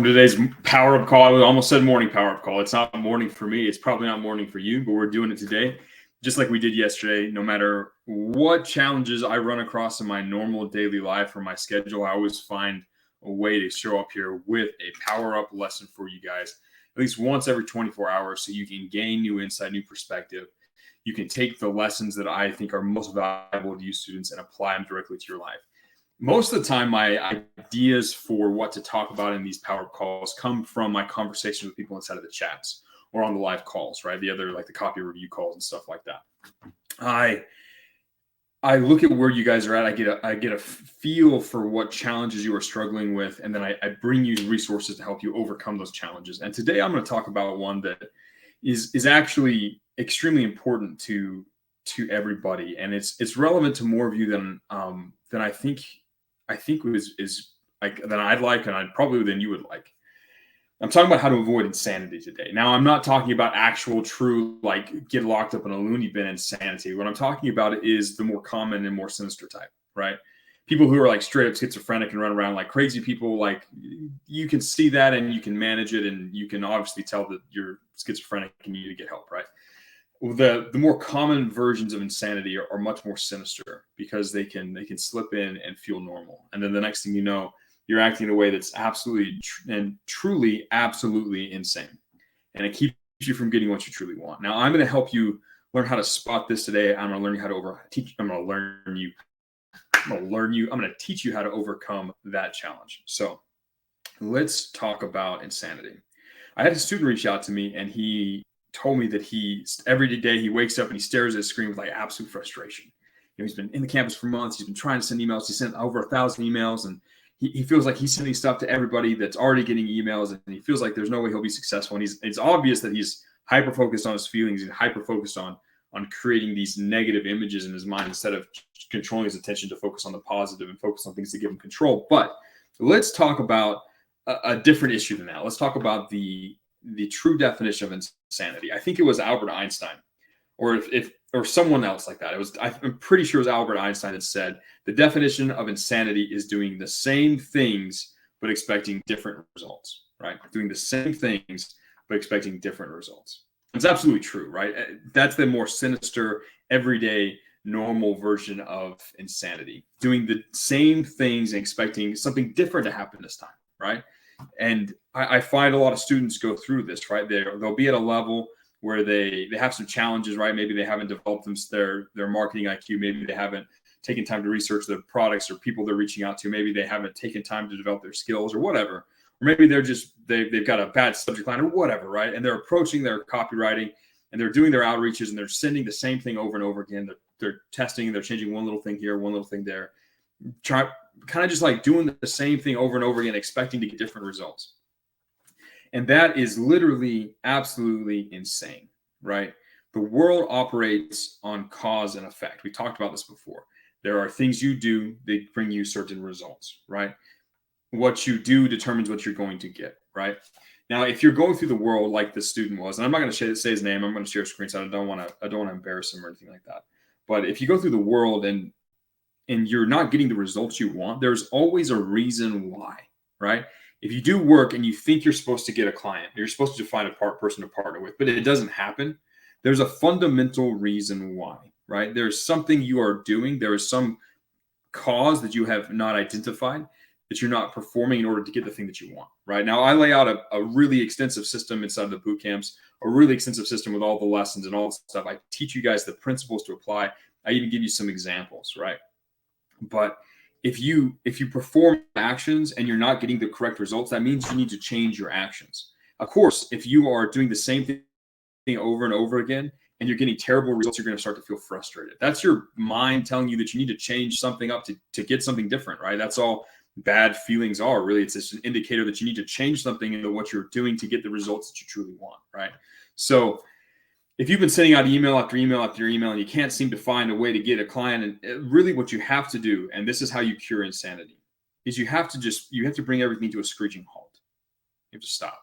Today's power up call. I almost said morning power up call. It's not morning for me. It's probably not morning for you, but we're doing it today, just like we did yesterday. No matter what challenges I run across in my normal daily life or my schedule, I always find a way to show up here with a power up lesson for you guys, at least once every 24 hours, so you can gain new insight, new perspective. You can take the lessons that I think are most valuable to you students and apply them directly to your life. Most of the time, my ideas for what to talk about in these power calls come from my conversations with people inside of the chats or on the live calls, right? The other, like the copy review calls and stuff like that. I look at where you guys are at. I get a feel for what challenges you are struggling with, and then I bring you resources to help you overcome those challenges. And today I'm going to talk about one that is actually extremely important to everybody, and it's relevant to more of you than I think is like than I'd like, and I'd probably than you would like. I'm talking about how to avoid insanity today. Now, I'm not talking about actual true, like, get locked up in a loony bin insanity. What I'm talking about is the more common and more sinister type, right? People who are like straight up schizophrenic and run around like crazy people. Like, you can see that and you can manage it, and you can obviously tell that you're schizophrenic and you need to get help, right? The more common versions of insanity are much more sinister because they can slip in and feel normal, and then the next thing you know, you're acting in a way that's absolutely and truly absolutely insane, and it keeps you from getting what you truly want. Now, I'm going to help you learn how to spot this today. I'm going to learn you how to I'm going to teach you how to overcome that challenge. So let's talk about insanity. I had a student reach out to me, and he told me that every day he wakes up and he stares at his screen with like absolute frustration. He's been in the campus for months. He's been trying to send emails. He sent over 1,000 emails, and he feels like he's sending stuff to everybody that's already getting emails, and he feels like there's no way he'll be successful. And it's obvious that he's hyper focused on his feelings and hyper focused on creating these negative images in his mind instead of controlling his attention to focus on the positive and focus on things that give him control. But let's talk about a different issue than that. Let's talk about the true definition of insanity. I think it was Albert Einstein, or or someone else like that. I'm pretty sure it was Albert Einstein that said the definition of insanity is doing the same things but expecting different results, right? Doing the same things but expecting different results. It's absolutely true, right? That's the more sinister, everyday, normal version of insanity. Doing the same things and expecting something different to happen this time, right? And I find a lot of students go through this, right? They'll be at a level where they have some challenges, right? Maybe they haven't developed their marketing IQ. Maybe they haven't taken time to research the products or people they're reaching out to. Maybe they haven't taken time to develop their skills or whatever. Or maybe they've got a bad subject line or whatever, right? And they're approaching their copywriting and they're doing their outreaches and they're sending the same thing over and over again. They're testing and they're changing one little thing here, one little thing there. Kind of just like doing the same thing over and over again, expecting to get different results. And that is literally absolutely insane, right? The world operates on cause and effect. We talked about this before. There are things you do that bring you certain results, right? What you do determines what you're going to get, right? Now, if you're going through the world like this student was, and I'm not going to say his name, I'm going to share a screen so I don't want to embarrass him or anything like that. But if you go through the world and you're not getting the results you want, there's always a reason why, right? If you do work and you think you're supposed to get a client, you're supposed to find a person to partner with, but it doesn't happen, there's a fundamental reason why, right? There's something you are doing. There is some cause that you have not identified that you're not performing in order to get the thing that you want, right? Now, I lay out a really extensive system inside of the boot camps, a really extensive system with all the lessons and all the stuff. I teach you guys the principles to apply. I even give you some examples, right? But if you perform actions and you're not getting the correct results, that means you need to change your actions. Of course, if you are doing the same thing over and over again and you're getting terrible results, you're going to start to feel frustrated. That's your mind telling you that you need to change something up to get something different, right? That's all bad feelings are, really. It's just an indicator that you need to change something in what you're doing to get the results that you truly want, right? So if you've been sending out email after email after email and you can't seem to find a way to get a client, and really what you have to do, and this is how you cure insanity, is you have to bring everything to a screeching halt. You have to stop.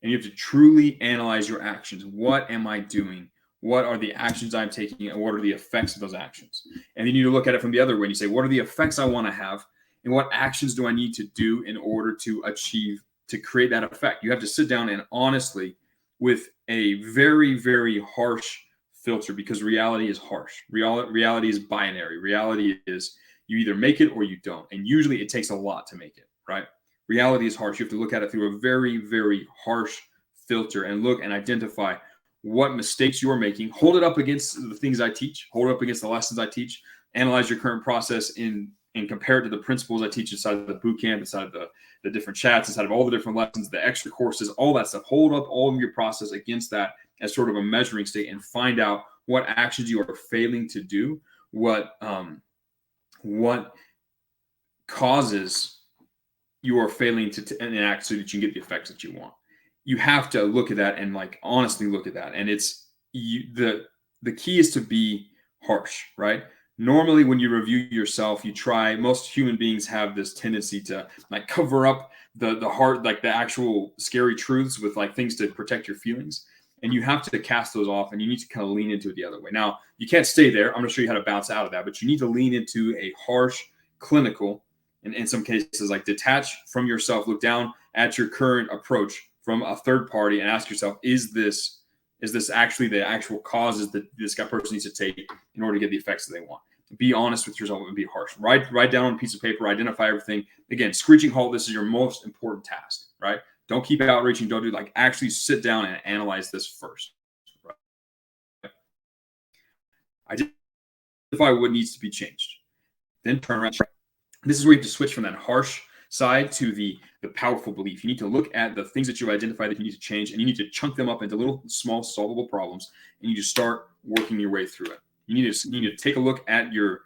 And you have to truly analyze your actions. What am I doing? What are the actions I'm taking? And what are the effects of those actions? And then you need to look at it from the other way. And you say, what are the effects I want to have? And what actions do I need to do in order to achieve to create that effect. You have to sit down and honestly, with a very, very harsh filter, because reality is harsh. Reality is binary. Reality is you either make it or you don't. And usually it takes a lot to make it, right? Reality is harsh. You have to look at it through a very, very harsh filter and look and identify what mistakes you're making. Hold it up against the things I teach, hold it up against the lessons I teach, analyze your current process and compare it to the principles I teach inside of the boot camp, inside of the different chats, inside of all the different lessons, the extra courses, all that stuff. Hold up all of your process against that as sort of a measuring stick and find out what actions you are failing to do, what causes you are failing to enact so that you can get the effects that you want. You have to look at that and like honestly look at that. And it's the key is to be harsh, right? Normally, when you review yourself, most human beings have this tendency to like cover up the hard, like the actual scary truths with like things to protect your feelings. And you have to cast those off and you need to kind of lean into it the other way. Now, you can't stay there. I'm going to show you how to bounce out of that, but you need to lean into a harsh, clinical, and in some cases, like detach from yourself, look down at your current approach from a third party and ask yourself, is this actually the actual causes that this guy person needs to take in order to get the effects that they want? Be honest with yourself and be harsh. Write down on a piece of paper, identify everything. Again, screeching halt, this is your most important task, right? Don't keep outreaching. Don't do like actually sit down and analyze this first. Right? Identify what needs to be changed. Then turn around. This is where you have to switch from that harsh side to the powerful belief. You need to look at the things that you identify that you need to change, and you need to chunk them up into little, small, solvable problems, and you just start working your way through it. You need to take a look at your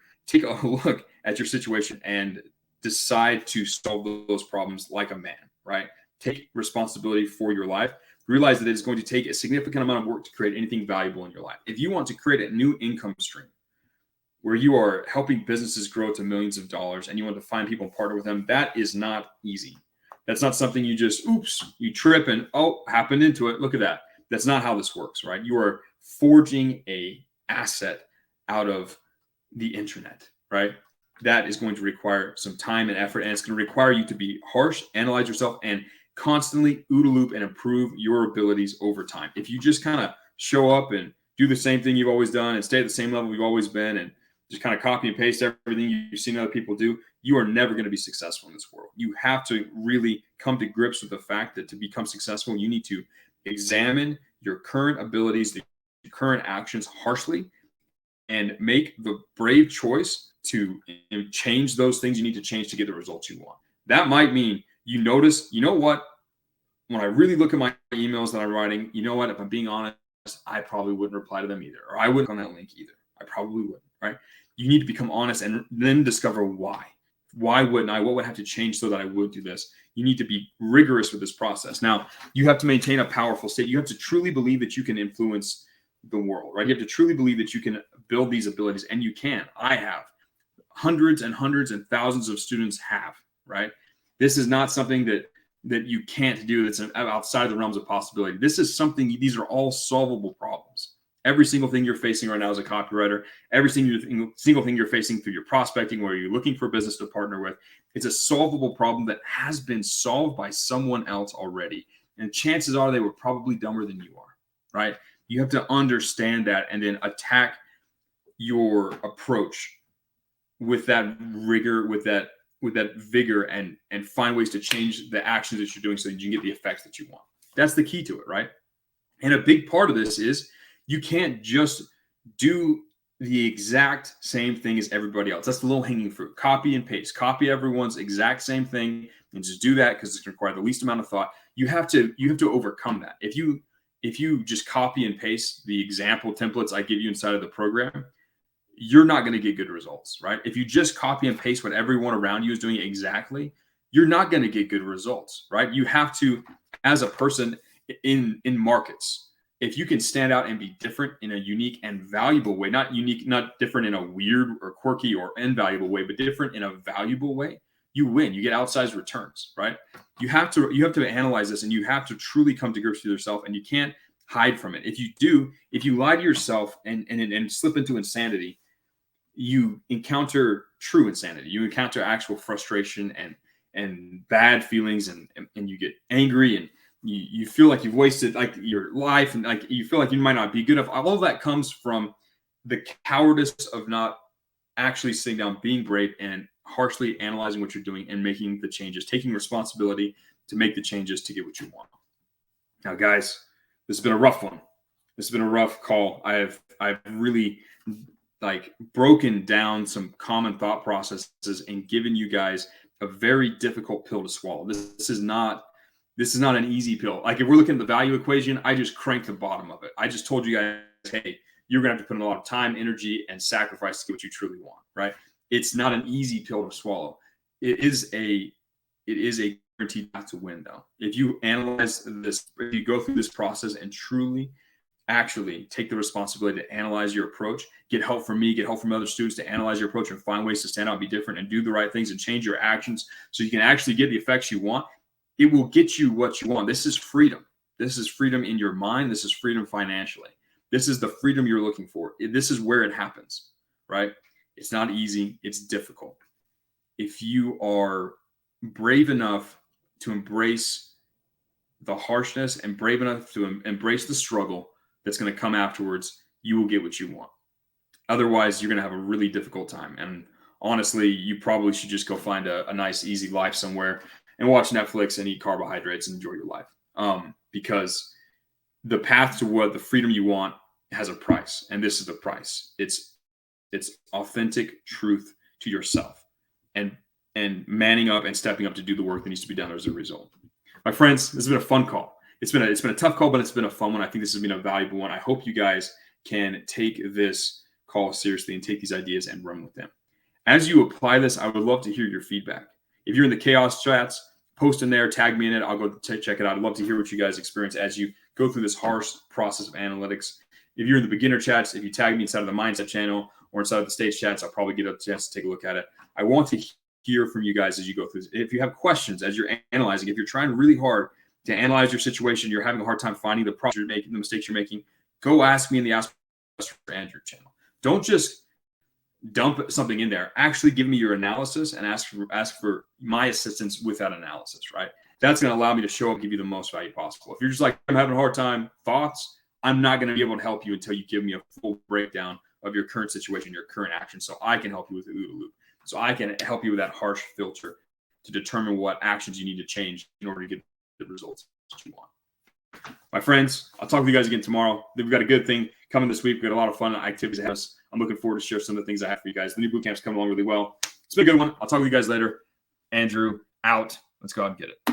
situation and decide to solve those problems like a man, right? Take responsibility for your life. Realize that it is going to take a significant amount of work to create anything valuable in your life. If you want to create a new income stream where you are helping businesses grow to millions of dollars and you want to find people and partner with them, that is not easy. That's not something you just, you trip and, happened into it. Look at that. That's not how this works, right? You are forging a asset out of the internet, right? That is going to require some time and effort, and it's going to require you to be harsh, analyze yourself, and constantly OODA loop and improve your abilities over time. If you just kind of show up and do the same thing you've always done and stay at the same level you've always been and just kind of copy and paste everything you've seen other people do, you are never going to be successful in this world. You have to really come to grips with the fact that to become successful, you need to examine your current abilities, the current actions harshly, and make the brave choice to change those things you need to change to get the results you want. That might mean you notice, you know what, when I really look at my emails that I'm writing, you know what, if I'm being honest, I probably wouldn't reply to them either, or I wouldn't on that link either. I probably wouldn't, right? You need to become honest and then discover why. Why wouldn't I? What would have to change so that I would do this? You need to be rigorous with this process. Now, you have to maintain a powerful state. You have to truly believe that you can influence the world, right? You have to truly believe that you can build these abilities, and you can. I have. Hundreds and hundreds and thousands of students have, right? This is not something that you can't do that's outside of the realms of possibility. This is something, these are all solvable problems. Every single thing you're facing right now as a copywriter, every single thing you're facing through your prospecting, where you're looking for a business to partner with, it's a solvable problem that has been solved by someone else already. And chances are they were probably dumber than you are, right? You have to understand that and then attack your approach with that rigor, with that vigor, and find ways to change the actions that you're doing so that you can get the effects that you want. That's the key to it, right? And a big part of this is you can't just do the exact same thing as everybody else. That's the low hanging fruit. Copy and paste. Copy everyone's exact same thing and just do that because it's going to require the least amount of thought. You have to overcome that. If you just copy and paste the example templates I give you inside of the program, you're not going to get good results, right? If you just copy and paste what everyone around you is doing exactly, you're not going to get good results, right? You have to, as a person in markets, if you can stand out and be different in a unique and valuable way, not different in a weird or quirky or invaluable way, but different in a valuable way, you win. You get outsized returns, right? You have to analyze this, and you have to truly come to grips with yourself, and you can't hide from it. If you lie to yourself and slip into insanity, you encounter true insanity. You encounter actual frustration and bad feelings, and you get angry, and you feel like you've wasted like your life, and like you feel like you might not be good enough. All of that comes from the cowardice of not actually sitting down, being brave, and harshly analyzing what you're doing and making the changes, taking responsibility to make the changes to get what you want. Now, guys, this has been a rough one. This has been a rough call. I've really like broken down some common thought processes and given you guys a very difficult pill to swallow. This is not an easy pill. Like if we're looking at the value equation, I just cranked the bottom of it. I just told you guys, hey, you're gonna have to put in a lot of time, energy, and sacrifice to get what you truly want, right? It's not an easy pill to swallow. It is a guaranteed path to win, though. If you analyze this, if you go through this process and truly actually take the responsibility to analyze your approach, get help from me, get help from other students to analyze your approach and find ways to stand out, be different, and do the right things and change your actions so you can actually get the effects you want, it will get you what you want. This is freedom. This is freedom in your mind. This is freedom financially. This is the freedom you're looking for. This is where it happens, right? It's not easy. It's difficult. If you are brave enough to embrace the harshness and brave enough to embrace the struggle that's going to come afterwards, you will get what you want. Otherwise, you're going to have a really difficult time. And honestly, you probably should just go find a nice, easy life somewhere and watch Netflix and eat carbohydrates and enjoy your life. Because the path to what the freedom you want has a price, and this is the price. It's authentic truth to yourself, and manning up and stepping up to do the work that needs to be done as a result. My friends, this has been a fun call. It's been a tough call, but it's been a fun one. I think this has been a valuable one. I hope you guys can take this call seriously and take these ideas and run with them. As you apply this, I would love to hear your feedback. If you're in the chaos chats, post in there, tag me in it. I'll go check it out. I'd love to hear what you guys experience as you go through this harsh process of analytics. If you're in the beginner chats, if you tag me inside of the mindset channel or inside of the stage chats, I'll probably get a chance to take a look at it. I want to hear from you guys as you go through this. If you have questions as you're analyzing, if you're trying really hard to analyze your situation, you're having a hard time finding the problems you're making, the mistakes you're making, go ask me in the Ask for Andrew channel. Don't just dump something in there. Actually give me your analysis and ask for my assistance with that analysis, right? That's going to allow me to show up and give you the most value possible. If you're just like, I'm having a hard time, thoughts, I'm not going to be able to help you until you give me a full breakdown of your current situation, your current action, so I can help you with the OODA loop. So I can help you with that harsh filter to determine what actions you need to change in order to get the results that you want. My friends, I'll talk with you guys again tomorrow. We've got a good thing coming this week. We've got a lot of fun activities ahead of us. I'm looking forward to share some of the things I have for you guys. The new boot camp's coming along really well. It's been a good one. I'll talk with you guys later. Andrew, out. Let's go out and get it.